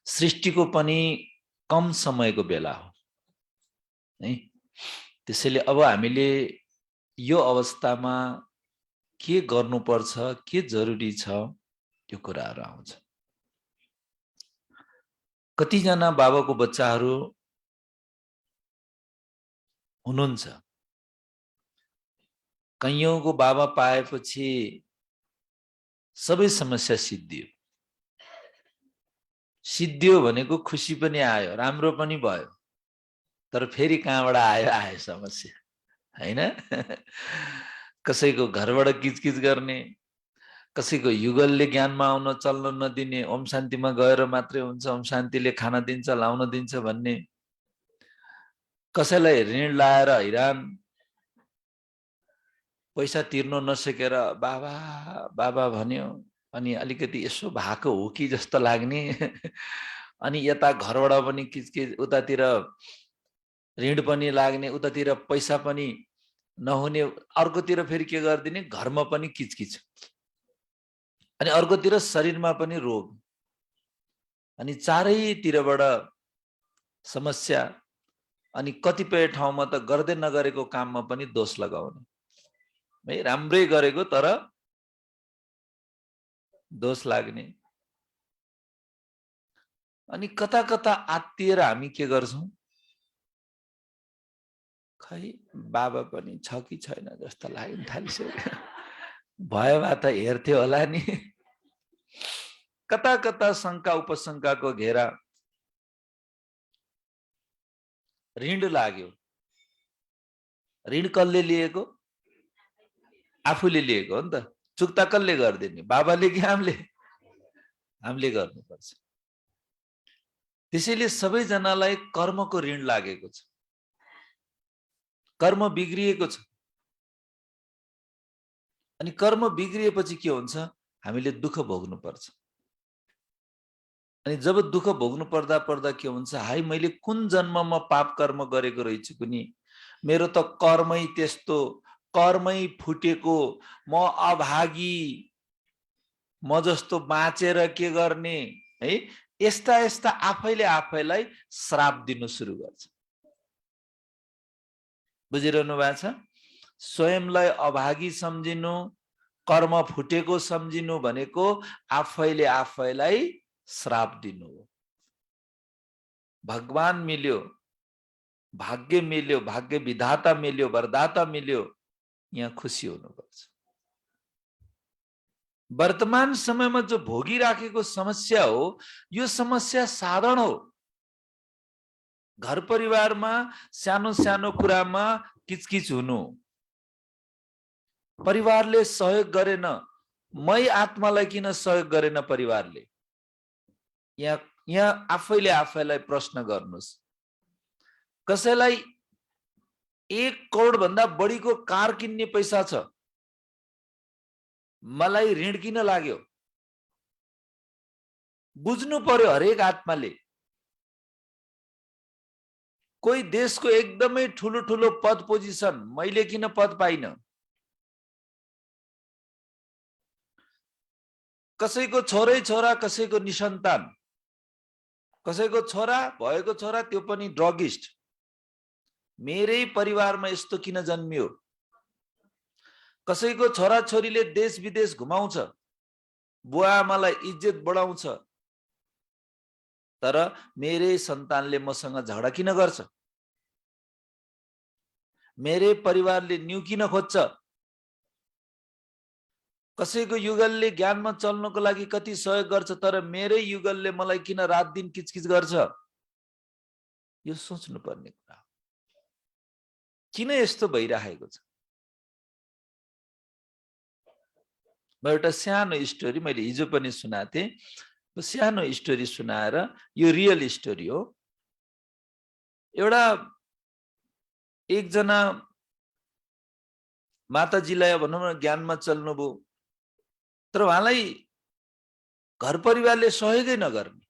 सृष्टिको पनि कम समयको बेला हो है। त्यसैले अब हामीले यो अवस्थामा के गर्नुपर्छ, के जरुरी छ, त्यो कुराहरू आउँछ। कतिजना बाबाको बच्चाहरू हुनुहुन्छ, कैयौंको बाबा पाएपछि सबै समस्या सिद्धियो। सिद्धियो भनेको खुसी पनि आयो, राम्रो पनि भयो, तर फेरि कहाँबाट आयो समस्या हैन। कसैको घरबाट किचकिच गर्ने, कसैको युगलले ज्ञानमा आउन चल्न नदिने, ओम शान्तिमा गएर मात्रै हुन्छ, ओम शान्तिले खाना दिन्छ लाउन दिन्छ भन्ने, कसैलाई ऋण लाएर हैरान, पैसा तिर्न नसकेर बाबा बाबा भन्यो अनि अलिकति यसो भएको हो कि जस्तो लाग्ने, अनि यता घरबाट पनि किचकिच, उतातिर ऋण पनि लाग्ने, उतातिर पैसा पनि नहुने, अर्कोतिर फेरि के गर्दिने, घरमा पनि किचकिच, अनि अर्कोतिर शरीरमा पनि रोग, अनि चारैतिरबाट समस्या, अनि कतिपय ठाउँमा त गर्दै नगरेको काममा पनि दोष लगाउने है, राम्रै गरेको तर दोष लाग्ने। अनि कता कता आत्तिएर हामी के गर्छौं, खै बाबा पनि छ कि छैन जस्तो लाग्न थालिसक्यो, भयो भए त हेर्थ्यो होला नि। कता कता शंका उपशंकाको घेरा, ऋण लाग्यो, ऋण कसले लिएको, आफूले लिएको हो नि त, चुक्ता कसले गर्दिने, बाबाले कि हामीले गर्नुपर्छ। त्यसैले सबैजनालाई कर्मको ऋण लागेको छ, कर्म बिग्रिएको छ, अनि कर्म बिग्रिएपछि के हुन्छ, हामीले दुःख भोग्नु पर्छ। अनि जब दुःख भोग्नु पर्दा पर्दा के हुन्छ, हाय मैले कुन जन्ममा पाप कर्म गरेको रहेछु कुनी, मेरो त कर्मै त्यस्तो, कर्मै फुटेको, म अभागी, म जस्तो बाँचेर के गर्ने है, यस्ता यस्ता आफैले आफैलाई श्राप दिनु सुरु गर्छ। बुझिरहनु भएको छ? स्वयंलाई अभागी सम्झिनु, कर्म फुटेको सम्झिनु भनेको आफैले आफैलाई श्राप दिनु हो। भगवान मिल्यो, भाग्य मिल्यो, भाग्य विधाता मिल्यो, वरदाता मिल्यो, यहाँ खुसी हुनुपर्छ। वर्तमान समयमा जो भोगिराखेको समस्या हो, यो समस्या साधारण हो। घर परिवारमा सानो सानो कुरामा किचकिच हुनु, परिवारले सहयोग गरेन, मै आत्मालाई किन सहयोग गरेन परिवारले, यहाँ आफैले आफैलाई प्रश्न गर्नुस्। कसैलाई 1 करोड भन्दा बढीको कार किन्ने पैसा छ, मलाई ऋण किन लाग्यो, बुझ्नु पर्यो हरेक आत्माले। कोही देशको एकदमै ठुलो ठुलो पद पोजिसन, मैले किन पद पाइन, कसैको छोरै छोरा, कसैको निसन्तान, कसैको छोरा भएको छोरा त्यो पनि ड्रगिस्ट, मेरै परिवारमा यस्तो किन जन्मियो। कसैको छोरा छोरीले देश विदेश घुमाउँछ, बुवा आमालाई इज्जत बढाउँछ, तर मेरै सन्तानले मसँग झगडा किन गर्छ, मेरै परिवारले न्यु किन खोज्छ। कसैको युगलले ज्ञानमा चल्नको लागि कति सहयोग गर्छ, तर मेरै युगलले मलाई किन रात दिन किचकिच गर्छ। यो सोच्नु पर्ने कुरा हो, किन यस्तो भइरहेको छ। म एउटा सानो स्टोरी मैले हिजो पनि सुनाएको थिएँ, सानो स्टोरी सुनाएर, यो रियल स्टोरी हो। एउटा एकजना माताजीलाई भनौँ न ज्ञानमा चल्नुभयो, तर उहाँलाई घर परिवारले सहयोगै नगर्ने,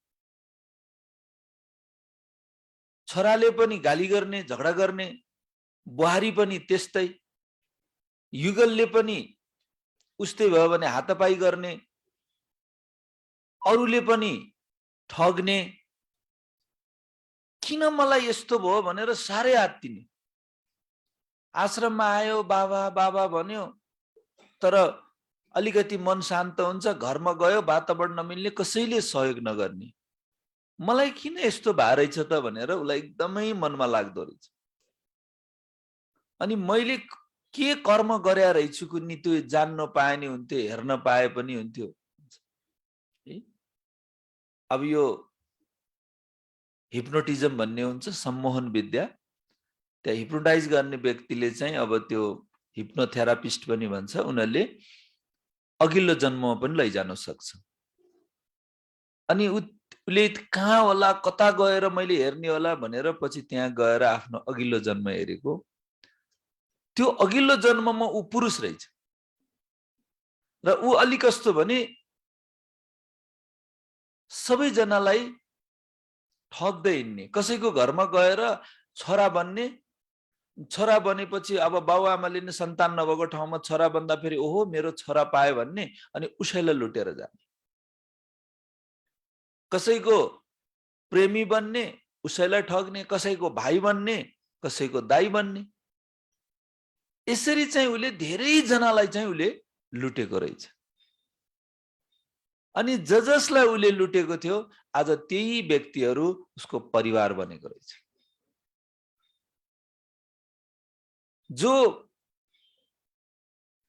छोराले पनि गाली गर्ने, झगडा गर्ने, बुहारी पनि त्यस्तै, युगलले पनि उस्तै भयो भने हातापाई गर्ने, अरूले पनि ठग्ने, किन मलाई यस्तो भयो भनेर साह्रै आत्तिने। आश्रममा आयो, बाबा बाबा भन्यो, तर अलिकति मन शान्त हुन्छ, घरमा गयो वातावरण नमिल्ने, कसैले सहयोग नगर्ने। मलाई किन यस्तो भएछ त भनेर उसलाई एकदमै मनमा लाग्दो रहेछ। अनि मैले के कर्म गरे रहेछु कुन्नी त्यो जान्न पाए नि हुन्थ्यो, हेर्न पाए पनि हुन्थ्यो। अब यो हिप्नोटिजम भन्ने हुन्छ सम्मोहन विद्या, त्यहाँ हिप्नोटाइज गर्ने व्यक्तिले चाहिँ अब त्यो हिप्नोथेरापिस्ट पनि भन्छ, उनीहरूले अघिल्लो जन्ममा पनि लैजान सक्छ। अनि उसले कहाँ होला, कता गएर मैले हेर्ने होला भनेर पछि त्यहाँ गएर आफ्नो अघिल्लो जन्म हेरेको। त्यो अघिल्लो जन्ममा ऊ पुरुष रहेछ र ऊ अलि कस्तो भने सबैजनालाई ठग्दै हिँड्ने। कसैको घरमा गएर छोरा बन्ने, छोरा बनेपछि अब बाबुआमाले नै सन्तान नभएको ठाउँमा छोरा बन्दा फेरि ओहो मेरो छोरा पाए भन्ने, अनि उसैलाई लुटेर जाने। कसैको प्रेमी बन्ने, उसैलाई ठग्ने, कसैको भाइ बन्ने, कसैको दाइ बन्ने। यसरी चाहिँ उसले धेरै जनालाई चाहिँ उसले लुटेको रहेछ। अनि जसलाई उसले लुटेको थियो आज त्यही व्यक्तिहरू उसको परिवार बनेको रहेछ। जो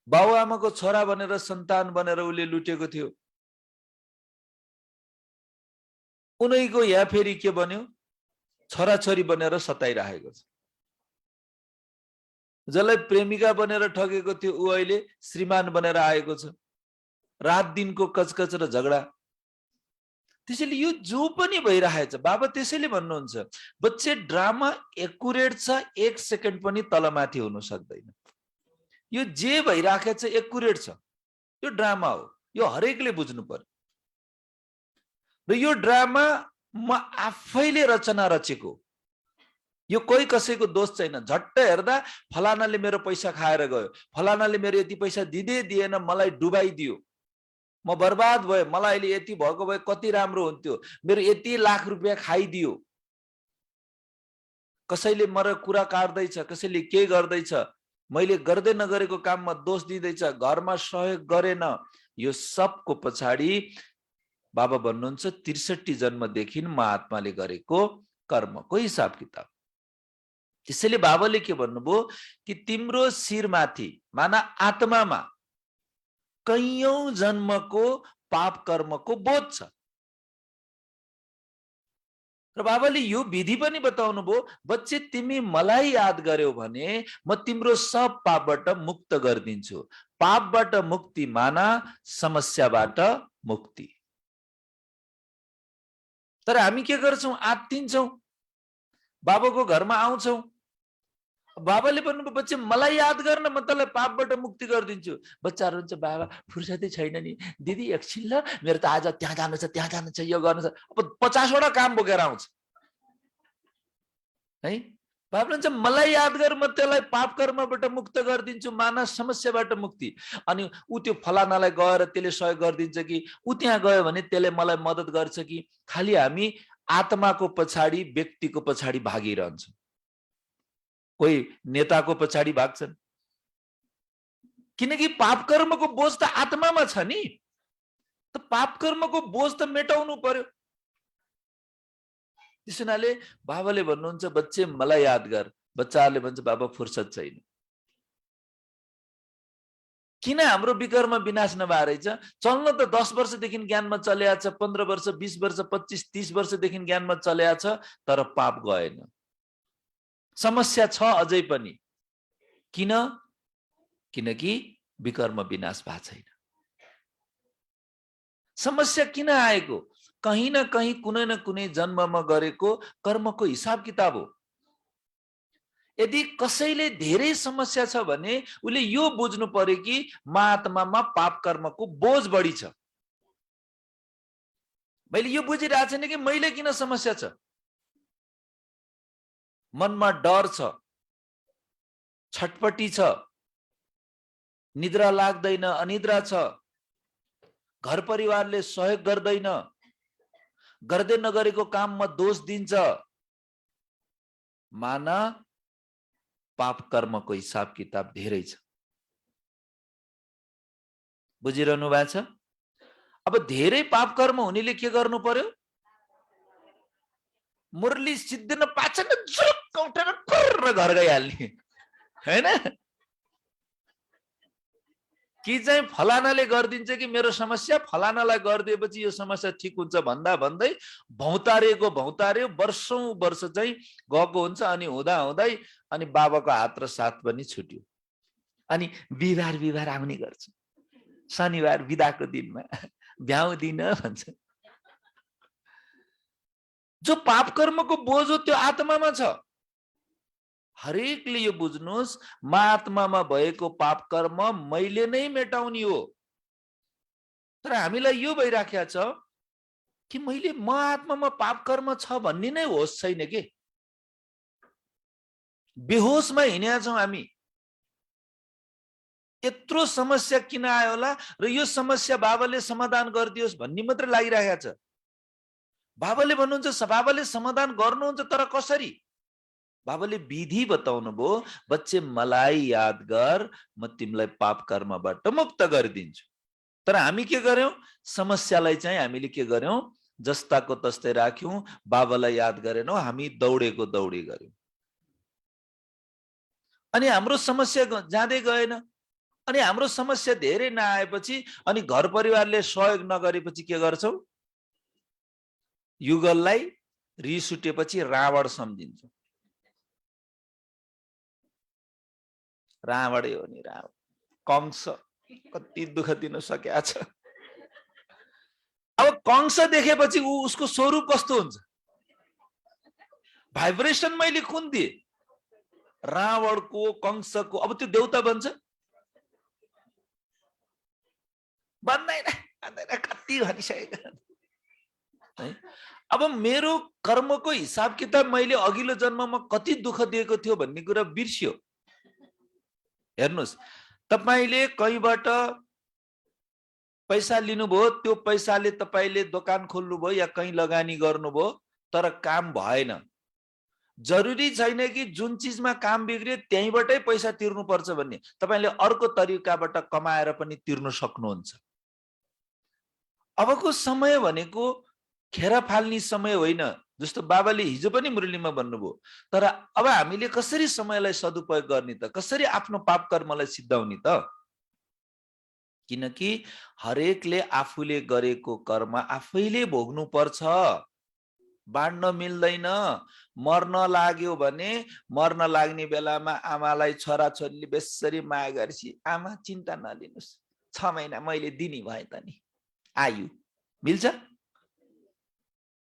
बाबुआमाको छोरा बनेर सन्तान बनेर उसले लुटेको थियो, उनीको यहाँ फेरि के बन्यो, छोराछोरी बनेर सताइरहेको छ। जसलाई प्रेमिका बनेर ठगेको थियो ऊ अहिले श्रीमान बनेर आएको छ। रात दिनको कचकच र झगडा। त्यसैले यो जो पनि भइरहेछ, बाबा त्यसैले भन्नुहुन्छ बच्चे ड्रामा एकुरेट छ, 1 सेकेन्ड पनि तलमाथि हुन सक्दैन। यो जे भइराखेको छ एकुरेट छ, यो ड्रामा हो, यो हरेकले बुझ्नु पर्यो। र यो ड्रामा म आफैले रचना रचेको, यो कोही कसैको दोष छैन। झट्ट हेर्दा फलानाले मेरो पैसा खाएर गयो, फलानाले मेरो यति पैसा दिँदै दिएन, मलाई डुबाइदियो, म बर्बाद भए, मलाई अहिले यति भएको भए कति राम्रो हुन्थ्यो, मेरो यति लाख रुपियाँ खाइदियो। कसैले मेरो कुरा काट्दैछ, कसैले के गर्दैछ, मैले गर्दै नगरेको काममा दोष दिँदैछ, घरमा सहयोग गरेन। यो सबको पछाडि बाबा भन्नुहुन्छ 63 जन्मदेखि महात्माले गरेको कर्मको हिसाब किताब। त्यसैले बाबाले के भन्नुभयो कि तिम्रो शिरमाथि माना आत्मामा कैयौं जन्मको पाप कर्मको बोझ छ। र बाबाले यो विधि पनि बताउनु भयो, बच्चे तिमी मलाई याद गर्यौ भने म तिम्रो सब पापबाट मुक्त गरिदिन्छु। पापबाट मुक्ति माना समस्याबाट मुक्ति। तर हामी के गर्छौं, आत्तिन्छौं, बाबाको घरमा आउँछौं, बाबाले भन्नुभयो बच्चे मलाई याद गर्न, म तँलाई पापबाट मुक्ति गरिदिन्छु। बच्चाहरू हुन्छ बाबा फुर्सदै छैन नि, दिदी एकछिन ल, मेरो त आज त्यहाँ जानु छ, त्यहाँ जानु छ, यो गर्नु छ। अब 50 वटा काम बोकेर आउँछ है। बाबा भन्छ मलाई याद गर, म त्यसलाई पाप कर्मबाट मुक्त गरिदिन्छु, मानस समस्याबाट मुक्ति। अनि ऊ त्यो फलानालाई गएर त्यसले सहयोग गरिदिन्छ कि, ऊ त्यहाँ गयो भने त्यसले मलाई मद्दत गर्छ कि, खालि हामी आत्माको पछाडि, व्यक्तिको पछाडि भागिरहन्छौँ। कोही नेताको पछाडि भाग्छन्, किनकि पाप कर्मको बोझ त आत्मामा छ नि, त पाप कर्मको बोझ त मेटाउनु पर्यो। त्यसैले बाबाले भन्नुहुन्छ बच्चे मलाई याद गर। बच्चाहरूले भन्छ बाबा फुर्सद छैन। किन हाम्रो विकर्म विनाश नभए रहेछ? चल्न त 10 वर्षदेखि ज्ञानमा चलेको छ, 15 वर्ष, 20 वर्ष, 25, 30 वर्षदेखि ज्ञानमा चलेको छ, तर पाप गएन। समस्या छ अझै पनि। किन? किनकि विकर्म विनाश भएको छैन। समस्या किन आएको? कहीं न कहीं कुनै न कुनै जन्ममा गरेको कर्मको हिसाब किताब हो। यदि कसैले धेरै समस्या छ भने उले यो बुझ्नु पर्यो कि महात्मामा पाप कर्मको बोझ बढी छ। मैले यो बुझिरहेको छैन कि मैले किन समस्या छ। मनमा डर छ, छटपटी छ, निद्रा लाग्दैन, अनिद्रा छ, घर परिवारले सहयोग गर्दैन, गर्दै नगरेको काममा दोष दिन्छ, मान पाप कर्मको हिसाब किताब धेरै छ। बुझिरहनु भएको छ? अब धेरै पाप कर्म हुनेले के गर्नु पर्यो? मुरली सिद्धिन पाछन जुरुक्क उठेर पुर्र घर गइहाल्ने हैन? कि चाहिँ फलानाले गरिदिन्छ कि मेरो समस्या फलानालाई गरिदिएपछि यो समस्या ठिक हुन्छ भन्दा भन्दै भौतारेको भौतारे वर्षौं वर्ष चाहिँ गएको हुन्छ। अनि हुँदा हुँदै अनि बाबाको हात र साथ पनि छुट्यो। अनि बिहिबार बिहिबार आउने गर्छ, शनिबार बिदाको दिनमा भ्याउँदिन भन्छ। जो पाप कर्मको बोझ हो त्यो आत्मामा छ। हरेकले यो बुझ्नुस्, म आत्मामा भएको पाप कर्म मैले नै मेटाउने हो। तर हामीलाई यो भइराखेको छ कि मैले म आत्मामा पाप कर्म छ भन्ने नै होस छैन के। बेहोसमा हिँडेका छौं हामी। यत्रो समस्या किन आयो होला र यो समस्या बाबाले समाधान गरिदियोस् भन्ने मात्र लागिरहेको छ। बाबाले भन्नुहुन्छ बाबाले समाधान गर्नुहुन्छ, तर कसरी? बाबाले विधि बताउनु भयो, बच्चे मलाई याद गर, म तिमीलाई पाप कर्मबाट मुक्त गरिदिन्छु। तर हामी के गर्यौं? समस्यालाई चाहिँ हामीले के गर्यौं? जस्ताको तस्तै राख्यौं, बाबालाई याद गरेनौं, हामी दौडेको दौडी गर्यौं। अनि हाम्रो समस्या जाँदै गएन। अनि हाम्रो समस्या धेरै नआएपछि अनि घर परिवारले सहयोग नगरेपछि के गर्छौं? युगललाई रिस उठेपछि रावण सम्झिन्छौं। रावणै हो नि रावण। कंस कति दुःख दिन सकेको छ। अब कंस देखेपछि उसको स्वरूप कस्तो हुन्छ? भाइब्रेसन मैले कुन दिए? रावणको, कंसको। अब त्यो देउता बन्छ? बन्दैन, कति भनिसकेको। अब मेरो कर्मको हिसाब किताब मैले अघिल्लो जन्ममा कति दुःख दिएको थियो भन्ने कुरा बिर्सियो। हेर्नुस्, तपाईले कहीँबाट पैसा लिनुभयो, त्यो पैसाले तपाईले दोकान खोल्नुभयो या कहीँ लगानी गर्नुभयो, तर काम भएन। जरुरी छैन कि जुन चिजमा काम बिग्रियो त्यहीँबाटै पैसा तिर्नुपर्छ भन्ने। तपाईले अर्को तरिकाबाट कमाएर पनि तिर्न सक्नुहुन्छ। अबको समय भनेको खेर फाल्ने समय होइन, जस्तो बाबाले हिजो पनि मुरलीमा भन्नुभयो। तर अब हामीले कसरी समयलाई सदुपयोग गर्ने त? कसरी आफ्नो पाप कर्मलाई सिद्धाउने त? किनकि हरेकले आफूले गरेको कर्म आफैले भोग्नु पर्छ, बाँड्न मिल्दैन। मर्न लाग्यो भने मर्न लाग्ने बेलामा आमालाई छोराछोरीले बेसरी माया गरेपछि आमा चिन्ता नलिनुस्, 6 महिना मैले दिने भए त नि आयु मिल्छ।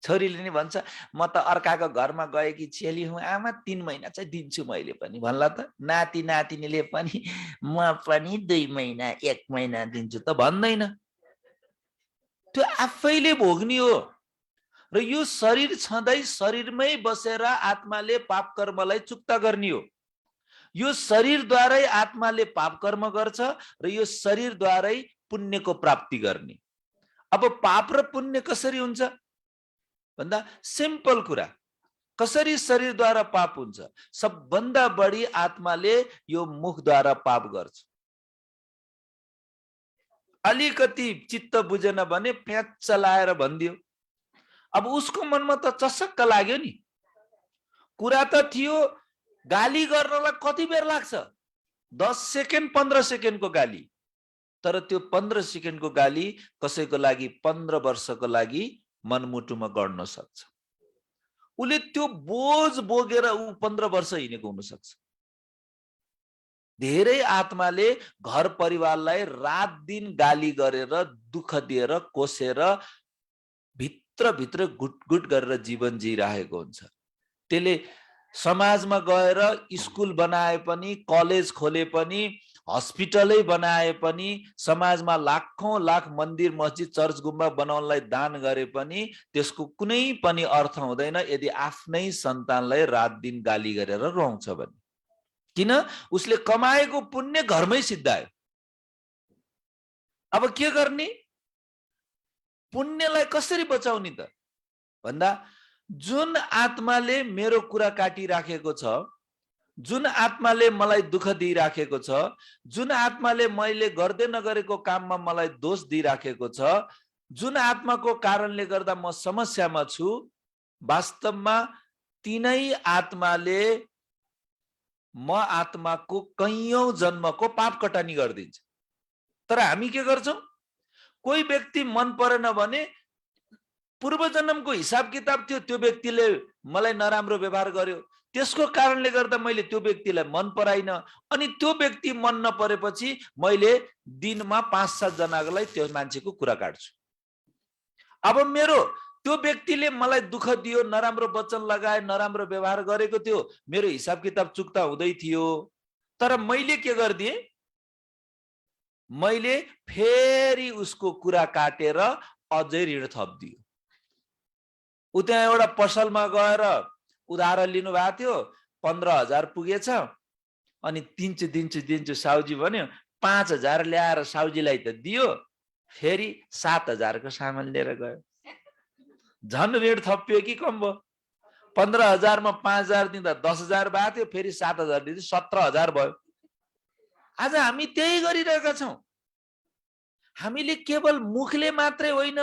छोरीले नि भन्छ म त अर्काको घरमा गएकी चेली हुँ आमा, 3 महिना चाहिँ दिन्छु मैले पनि भन्ला त। नाति नातिनीले पनि म पनि 2 महिना 1 महिना दिन्छु त भन्दैन। त्यो आफैले भोग्ने हो। र यो शरीर छँदै शरीरमै बसेर आत्माले पाप कर्मलाई चुक्ता गर्ने हो। यो शरीरद्वारै आत्माले पाप कर्म गर्छ र यो शरीरद्वारै पुण्यको प्राप्ति गर्ने। अब पाप र पुण्य कसरी हुन्छ भन्दा सिम्पल कुरा, कसरी शरीरद्वारा पाप हुन्छ? सबभन्दा बढी आत्माले यो मुखद्वारा पाप गर्छ। अलिकति चित्त बुझेन भने प्याच लाएर भनिदियो। अब उसको मनमा त चसक्क लाग्यो नि। कुरा त थियो, गाली गर्नलाई कति बेर लाग्छ? 10 सेकेन्ड 15 सेकेन्डको गाली। तर त्यो 15 सेकेन्डको गाली कसैको लागि 15 वर्षको लागि मनमुटुमा गर्न सक्छ। उले त्यो बोझ बोकेर ऊ 15 वर्ष हिँडेको हुन सक्छ। धेरै आत्माले घर परिवारलाई रात दिन गाली गरेर, दुःख दिएर, कोसेर भित्र भित्र गुटगुट गरेर जीवन जिइरहेको हुन्छ। त्यसले समाजमा गएर स्कुल बनाए पनि, कलेज खोले पनि, हस्पिटलै बनाए पनि, समाजमा लाखौं लाख मन्दिर मस्जिद चर्च गुम्बा बनाउनलाई दान गरे पनि त्यसको कुनै पनि अर्थ हुँदैन यदि आफ्नै सन्तानलाई रात दिन गाली गरेर रुवाउँछ भने। किन? उसले कमाएको पुण्य घरमै सिद्धायो। अब के गर्ने? पुण्यलाई कसरी बचाउने त भन्दा जुन आत्माले मेरो कुरा काटिराखेको छ, जुन आत्माले मलाई दुःख दिइराखेको छ, जुन आत्माले मैले गर्दै नगरेको काममा मलाई दोष दिइराखेको छ, जुन आत्माको कारणले गर्दा म समस्यामा छु, वास्तवमा तिनै आत्माले म आत्माको कैयौं जन्मको पाप कटानी गरिदिन्छ। तर हामी के गर्छौं? कोही व्यक्ति मन परेन भने पूर्व जन्मको हिसाब किताब थियो, त्यो व्यक्तिले मलाई नराम्रो व्यवहार गर्यो, त्यसको कारणले गर्दा मैले त्यो व्यक्तिलाई मन पराइन, अनि त्यो व्यक्ति मन नपरेपछि मैले दिनमा 5-7 जनालाई त्यो मान्छेको कुरा काट्छु। अब मेरो त्यो व्यक्तिले मलाई दुःख दियो, नराम्रो वचन लगाए, नराम्रो व्यवहार गरेको थियो, मेरो हिसाब किताब चुक्ता हुँदै थियो, तर मैले के गर्दिए? मैले फेरि उसको कुरा काटेर अझै ऋण थप्दियो। उ त्यहाँ एउटा पसलमा गएर उधार लिनु भएको थियो, 15,000 पुगेछ, अनि दिन्छु साउजी भन्यो, 5,000 ल्याएर साउजीलाई त दियो, फेरि 7,000 को सामान लिएर गयो। झन् ऋण थपियो कि कम भयो? 15,000 मा 5,000 दिँदा 10,000 भएको थियो, फेरि 7,000 दिँदा 17,000 भयो। आज हामी त्यही गरिरहेका छौं। हामीले केवल मुखले मात्रै होइन,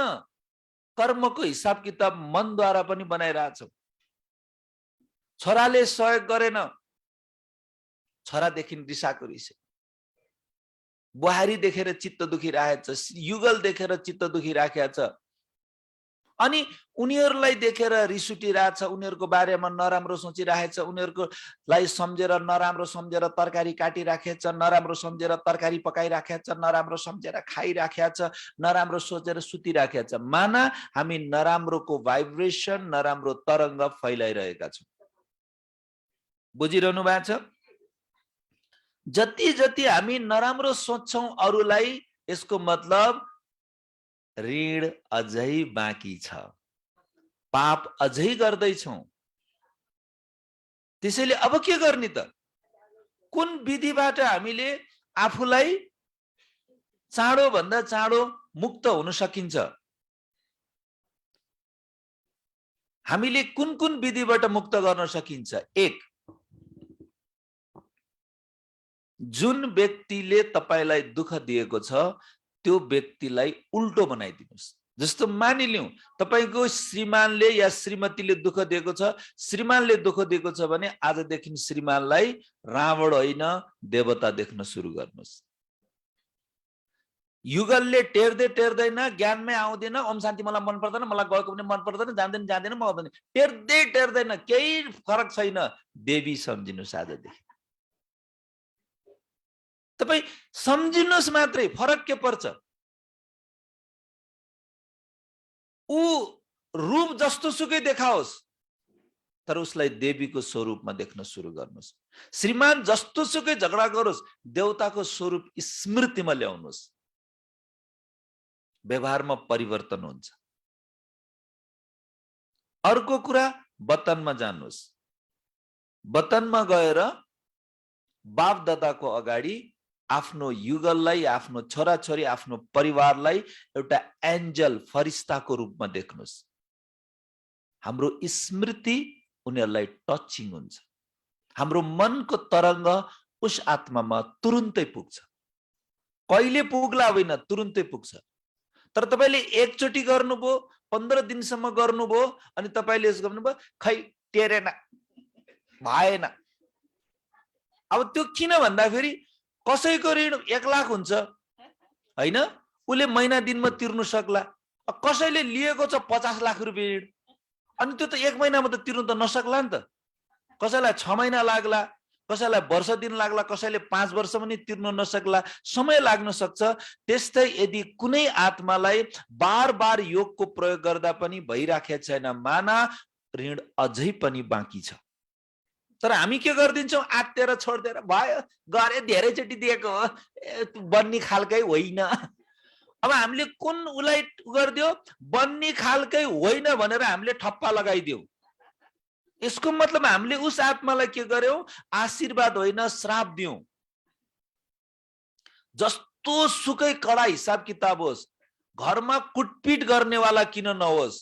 कर्मको हिसाब किताब मनद्वारा पनि बनाइरहेछौं। छोराले सहयोग गरेन, छोरादेखि रिसाको रिसे, बुहारी देखेर चित्त दुखिरहेछ, युगल देखेर चित्त दुखिराखेको छ, अनि उनीहरूलाई देखेर रिस उठिरहेछ, उनीहरूको बारेमा नराम्रो सोचिरहेछ, उनीहरूकोलाई सम्झेर नराम्रो सम्झेर तरकारी काटिराखेछ, नराम्रो सम्झेर तरकारी पकाइराखेछ, नराम्रो सम्झेर खाइराखेछ, नराम्रो सोचेर सुतिराखेछ। माना हामी नराम्रोको भाइब्रेसन, नराम्रो तरङ्ग फैलाइरहेका छौं। बुझिरहनु भएको छ? जति जति हामी नराम्रो सोच्छौं अरूलाई, यसको मतलब ऋण अझै बाँकी छ, पाप अझै गर्दैछौं। त्यसैले अब के गर्ने त? कुन विधिबाट हामीले आफूलाई चाँडो भन्दा चाँडो मुक्त हुन सकिन्छ? हामीले कुन कुन विधिबाट मुक्त गर्न सकिन्छ? एक, जुन व्यक्तिले तपाईलाई दुःख दिएको छ, त्यो व्यक्तिलाई उल्टो बनाइदिनुस्। जस्तो मानिलिउँ तपाईको श्रीमानले या श्रीमतीले दुःख दिएको छ, श्रीमानले दुःख दिएको छ भने आजदेखि श्रीमानलाई रावण होइन देवता देख्न सुरु गर्नुस्। युगलले टेर्दै टेर्दैन, ज्ञानमै आउँदैन, ओम शान्ति मलाई मन पर्दैन, मलाई गएको पनि मन पर्दैन, जान्दैन जान्दैन, म आउँदैन, टेर्दै टेर्दैन, केही फरक छैन, देवी सम्झिनुस्। आजदेखि तपाई सम्झिनुस् मात्रै, फरक के पर्छ? ऊ रूप जस्तो सुकै देखाओस्, तर उसलाई देवीको स्वरूपमा देख्न सुरु गर्नुस्। श्रीमान जस्तो सुकै झगडा गरोस्, देवताको स्वरूप स्मृतिमा ल्याउनुस्। व्यवहारमा परिवर्तन हुन्छ। अर्को कुरा, वतनमा जानुस्। वतनमा गएर बाप दादाको अगाडि आफ्नो युगललाई, आफ्नो छोराछोरी, आफ्नो परिवारलाई एउटा एन्जल, फरिस्ताको रूपमा देख्नुस्। हाम्रो स्मृति उनीहरूलाई टचिङ हुन्छ। हाम्रो मनको तरङ्ग उस आत्मामा तुरुन्तै पुग्छ। कहिले पुग्ला होइन, तुरुन्तै पुग्छ। तर तपाईले एकचोटी गर्नुभयो, 15 दिनसम्म गर्नुभयो, अनि तपाईले यसो गर्नुभयो, खै टेरेन, भएन। अब त्यो किन भन्दा फेरि कसैको ऋण 1 लाख हुन्छ हैन, उले महिना दिनमा तिर्नु सक्ला। कसैले लिएको छ 50 लाख रुपैयाँ ऋण, अनि त्यो त 1 महिनामा त तिर्नु त नसक्ला नि त। कसैलाई 6 महिना लाग्ला, कसैलाई वर्ष दिन लाग्ला, कसैले 5 वर्ष पनि तिर्नु नसक्ला, समय लाग्न सक्छ। त्यस्तै यदि कुनै आत्मालाई बार बार योगको प्रयोग गर्दा पनि भइराखेको छैन, माना ऋण अझै पनि बाँकी छ। तर हामी के गर्दिन्छौं? आत्तेर छोड्देर भयो, गरे धेरैचोटि दिएको हो, बन्नी खालकै होइन। अब हामीले कुन उलाई गर्दियो? बन्नी खालकै होइन भनेर हामीले ठप्पा लगाइदियौ। यसको मतलब हामीले उस आत्मालाई के गर्यौं? आशीर्वाद होइन, श्राप दियौं। जस्तो सुकै कडा हिसाब किताब होस्, घरमा कुटपिट गर्नेवाला किन नहोस्,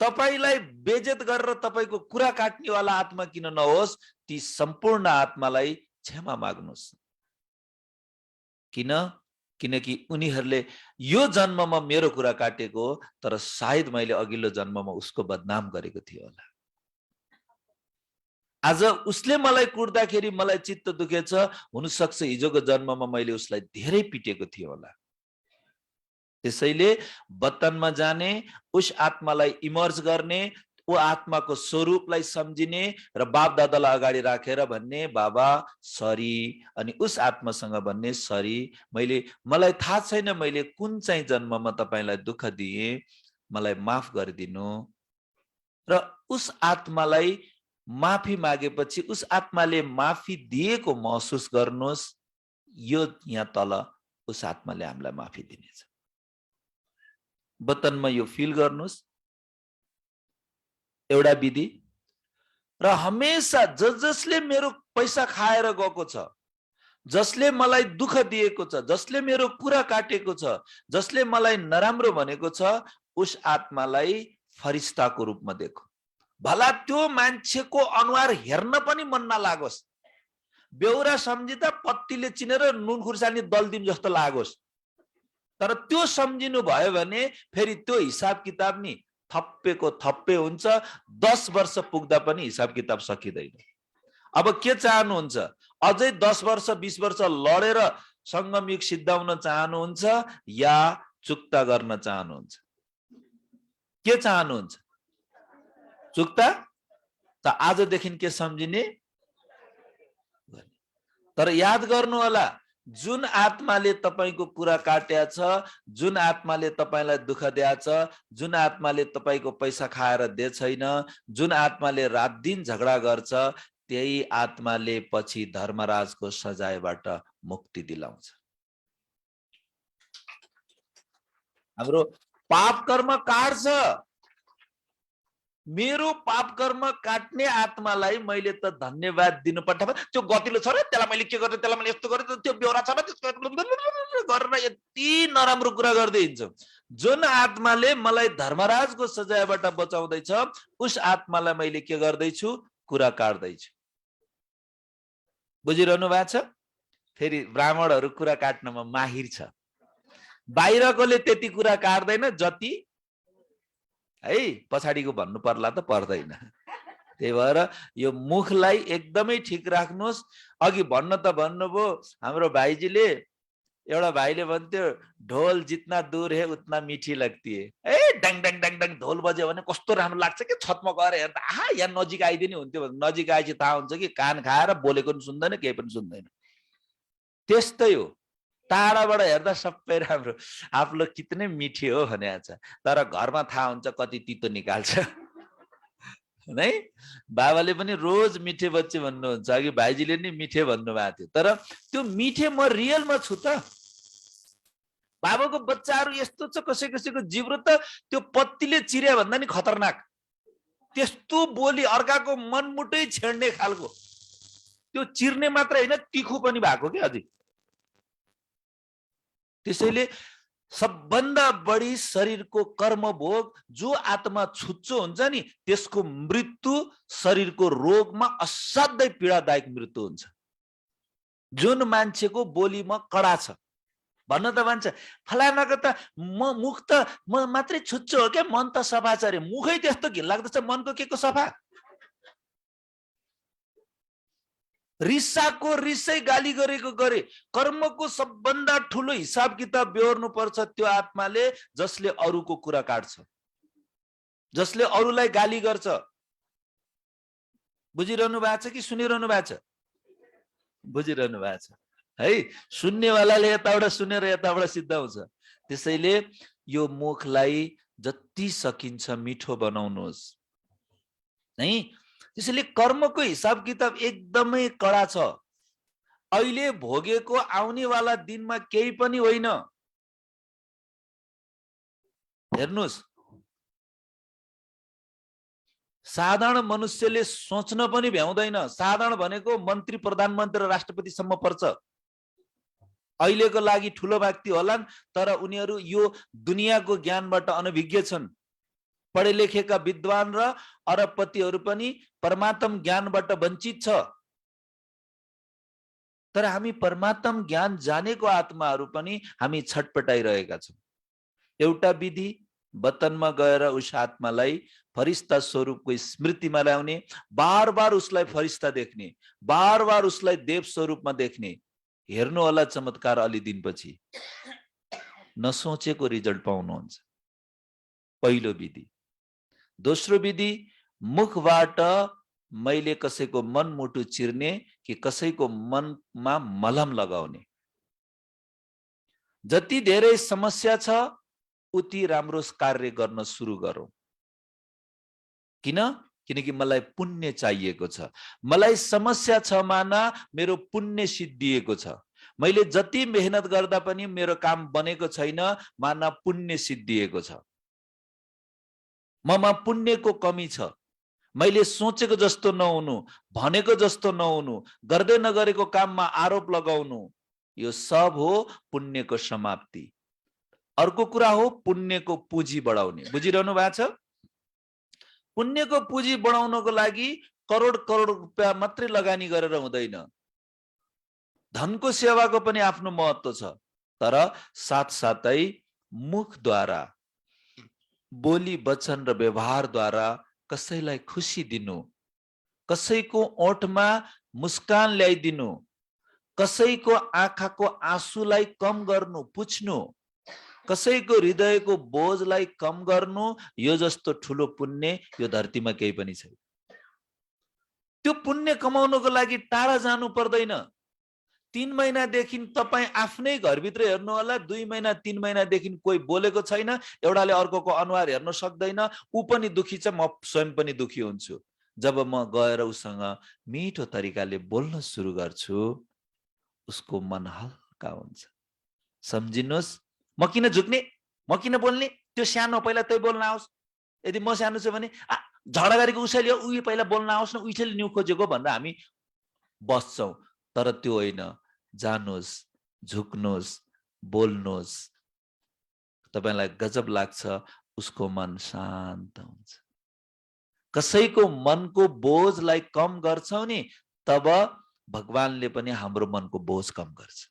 तपाईलाई बेइज्जत गरेर तपाईको कुरा काट्नेवाला आत्मा किन नहोस्, ती सम्पूर्ण आत्मालाई क्षमा माग्नुस्। किन? किनकि उनीहरूले यो जन्ममा मेरो कुरा काटेको हो, तर सायद मैले अघिल्लो जन्ममा उसको बदनाम गरेको थियो होला। आज उसले मलाई कुट्दाखेरि मलाई चित्त दुखेछ, हुनसक्छ हिजोको जन्ममा मैले उसलाई धेरै पिटेको थियो होला। त्यसैले वतनमा जाने, उस आत्मालाई इमर्ज गर्ने, वो आत्माको स्वरूपलाई सम्झिने र बाप दादालाई अगाडि राखेर भन्ने, बाबा सरी, अनि उस आत्मासँग भन्ने सरी, मलाई थाहा छैन मैले कुन चाहिँ जन्ममा तपाईलाई दुःख दिए, मलाई माफ गरिदिनु। र उस आत्मालाई माफी मागेपछि उस आत्माले माफी दिएको महसुस गर्नुहोस्। यो यहाँ तल उस आत्माले हामीलाई माफी दिनेछ। वतनमा यो फिल गर्नुहोस् एउटा विधि। र हमेशा जसले मेरो पैसा खाएर गएको छ, जसले मलाई दुःख दिएको छ, जसले मेरो कुरा काटेको छ, जसले मलाई नराम्रो भनेको छ, उस आत्मालाई फरिस्ताको रूपमा देखो। भला त्यो मान्छेको अनुहार हेर्न पनि मन नलागोस्, बेहुरा सम्झिँदा पत्तीले चिनेर नुन खुर्सानी दलदिम जस्तो लागोस्, तर त्यो सम्झिनु भयो भने फेरि त्यो हिसाब किताब नि थप्पेको थप्पे हुन्छ। 10 वर्ष पुग्दा पनि हिसाब किताब सकिँदैन। अब के चाहनुहुन्छ? अझै 10 वर्ष 20 वर्ष लडेर संगमयुग सिद्धाउन चाहनुहुन्छ या चुक्ता गर्न चाहनुहुन्छ? के चाहनुहुन्छ? चुक्ता? त आजदेखि के सम्झिने? तर याद गर्नु होला, जुन आत्माले तपाईको कुरा काट्या छ, जुन आत्माले तपाईलाई दुःख दिया छ, जुन आत्माले तपाईको पैसा खाएर दे छैन, जुन आत्माले रात दिन झगडा गर्छ, त्यही आत्माले पछि धर्मराजको सजायबाट मुक्ति दिलाउँछ। हाम्रो पाप कर्म काट्छ। मेरो पाप कर्म काट्ने आत्मालाई मैले त धन्यवाद दिनु पर्छ। त्यो गतिलो छ र त्यसलाई मैले के गर्ने, त्यसलाई मैले यस्तो गरेँ, त्यो बेहोरा छ र त्यसको गरेर यति नराम्रो कुरा गर्दै हिँड्छ। जुन आत्माले मलाई धर्मराजको सजायबाट बचाउँदैछ, उस आत्मालाई मैले के गर्दैछु? कुरा काट्दैछु। बुझिरहनु भएको छ? फेरि ब्राह्मणहरू कुरा काट्नमा माहिर छ। बाहिरकोले त्यति कुरा काट्दैन जति है पछाडिको भन्नु पर्ला त पर्दैन। त्यही भएर यो मुखलाई एकदमै ठिक राख्नुहोस्। अघि भन्न त भन्नुभयो हाम्रो भाइजीले, एउटा भाइले भन्थ्यो ढोल जितना दूर है उतना मिठी लगती है। ए डङ डङ डङ डङ ढोल बज्यो भने कस्तो राम्रो लाग्छ कि छतमा गएर हेर्दा आहा यहाँ नजिक आइदिने हुन्थ्यो। नजिक आएपछि थाहा हुन्छ कि कान खाएर बोलेको पनि सुन्दैन, केही पनि सुन्दैन। त्यस्तै हो, टाढाबाट हेर्दा सबै राम्रो, आफ्नो कितने मिठे हो भने छ, तर घरमा थाहा हुन्छ कति तितो निकाल्छ नै। बाबाले पनि रोज मिठे बच्चे भन्नुहुन्छ, अघि भाइजीले नि मिठे भन्नुभएको थियो। तर त्यो मिठे म रियलमा छु त। बाबाको बच्चाहरू यस्तो छ, कसै कसैको जिब्रो त त्यो पत्तीले चिरे भन्दा नि खतरनाक, त्यस्तो बोली अर्काको मनमुटै छेड्ने खालको, त्यो चिर्ने मात्र होइन तिखो पनि भएको के अझै। त्यसैले सबभन्दा बढी शरीरको कर्मभोग जो आत्मा छुच्चो हुन्छ नि, त्यसको मृत्यु शरीरको रोगमा असाध्यै पीडादायक मृत्यु हुन्छ। जुन मान्छेको बोलीमा कडा छ, भन्न त भन्छ फलानाको त मुख त म मात्रै छुच्चो हो क्या, मन त सफा छ अरे। मुखै त्यस्तो घिनलाग्दो छ, मनको के को सफा? रिसाको रिसै गाली गरेको गरे। कर्मको सबभन्दा ठुलो हिसाब किताब बेहोर्नु पर्छ त्यो आत्माले जसले अरूको कुरा काट्छ, जसले अरूलाई गाली गर्छ। बुझिरहनु भएको छ कि सुनिरहनु भएको छ? बुझिरहनु भएको छ है। सुन्नेवालाले यताबाट सुनेर यताबाट सिद्धाउँछ। त्यसैले यो मुखलाई जति सकिन्छ मिठो बनाउनुहोस् है। त्यसैले कर्मको हिसाब किताब एकदमै कडा छ। अहिले भोगेको आउनेवाला दिनमा केही पनि होइन। हेर्नुहोस्, साधारण मनुष्यले सोच्न पनि भ्याउँदैन। साधारण भनेको मन्त्री, प्रधानमन्त्री, राष्ट्रपतिसम्म पर्छ। अहिलेको लागि ठुलो व्यक्ति होलान्, तर उनीहरू यो दुनियाँको ज्ञानबाट अनभिज्ञ छन्। पढे लेखेका विद्वान र अरबपतिहरू पनि परमात्म ज्ञानबाट वञ्चित छ। तर हामी परमात्म ज्ञान जानेको आत्माहरू पनि हामी छटपटाइरहेका छौँ। एउटा विधि वतनमा गएर उस आत्मालाई फरिस्ता स्वरूपको स्मृतिमा ल्याउने, बार बार उसलाई फरिस्ता देख्ने, बार बार उसलाई देव स्वरूपमा देख्ने। हेर्नु होला चमत्कार अलि दिनपछि नसोचेको रिजल्ट पाउनुहुन्छ। पहिलो विधि। दोस्रो विधि, मुखबाट मैले कसैको मन मुटु चिर्ने कि कसैको मनमा मलम लगाउने। जति धेरै समस्या छ उति राम्रो कार्य गर्न सुरु गरौँ। किनकि मलाई पुण्य चाहिएको छ। मलाई समस्या छ माना मेरो पुण्य सिद्धिएको छ। मैले जति मेहनत गर्दा पनि मेरो काम बनेको छैन माना पुण्य सिद्धिएको छ। ममा पुण्यको कमी छ। मैले सोचेको जस्तो नहुनु, भनेको जस्तो नहुनु, गर्दै नगरेको काममा आरोप लगाउनु, यो सब हो पुण्यको समाप्ति। अर्को कुरा हो पुण्यको पुँजी बढाउने। बुझिरहनु भएको छ? पुण्यको पुँजी बढाउनको लागि करोड करोड रुपैयाँ मात्रै लगानी गरेर हुँदैन। धनको सेवाको पनि आफ्नो महत्त्व छ। तर साथसाथै मुखद्वारा, बोली वचन र व्यवहारद्वारा कसैलाई खुसी दिनु, कसैको ओठमा मुस्कान ल्याइदिनु, कसैको आँखाको आँसुलाई कम गर्नु, पुछ्नु, कसैको हृदयको बोझलाई कम गर्नु, यो जस्तो ठुलो पुण्य यो धरतीमा केही पनि छैन। त्यो पुण्य कमाउनको लागि टाढा जानु पर्दैन। 3 महिनादेखि तपाई आफ्नै घरभित्र हेर्नु होला, 2 महिना 3 महिनादेखि कोही बोलेको छैन, एउटाले अर्कोको अनुहार हेर्न सक्दैन, ऊ पनि दुखी छ, म स्वयं पनि दुखी हुन्छु। जब म गएर उसँग मिठो तरिकाले बोल्न सुरु गर्छु, उसको मन हल्का हुन्छ। सम्झिनुहोस्, म किन झुक्ने, म किन बोल्ने, त्यो सानो पहिला त्यही बोल्न आओस्। यदि म सानो छु भने झगडा गरेको उसैले उही पहिला बोल्न आओस् न, उसैले न्यु खोजेको भनेर हामी बस्छौँ। तर त्यो होइन। जानुहोस्, झुक्नुहोस्, बोल्नुहोस्, तपाईलाई गजब लाग्छ, उसको मन शान्त हुन्छ। कसैको मनको बोझलाई कम गर्छौ नि, तब भगवानले पनि हाम्रो मनको बोझ कम गर्छ।